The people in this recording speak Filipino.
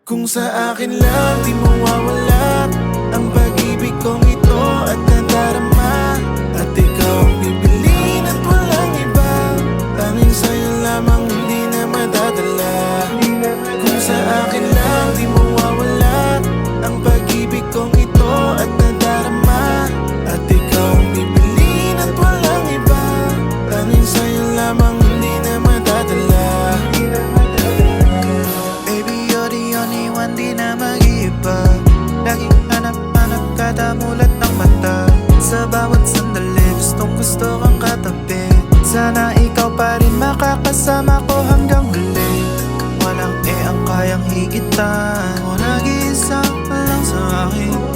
Kung sa akin lang di mawawala ang pag-ibig kong ito at nadarama. At ikaw ang pipiliin at walang iba, tanging sa'yo lamang hindi na madadala. Kung sa akin lang di mawawala ang pag-ibig kong ito at nadarama. At ikaw ang pipiliin at walang iba, tanging sa'yo lamang hindi na madadala. Baby, you're the only one, di na mag-iiba. Laging hanap-hanap kada mulat ng mata. Sa bawat sandali, gusto kang katabi. Sana ikaw pa rin makakasama ko hanggang huli. Walang ang kayang higitan. O nag-iisa lang sa akin.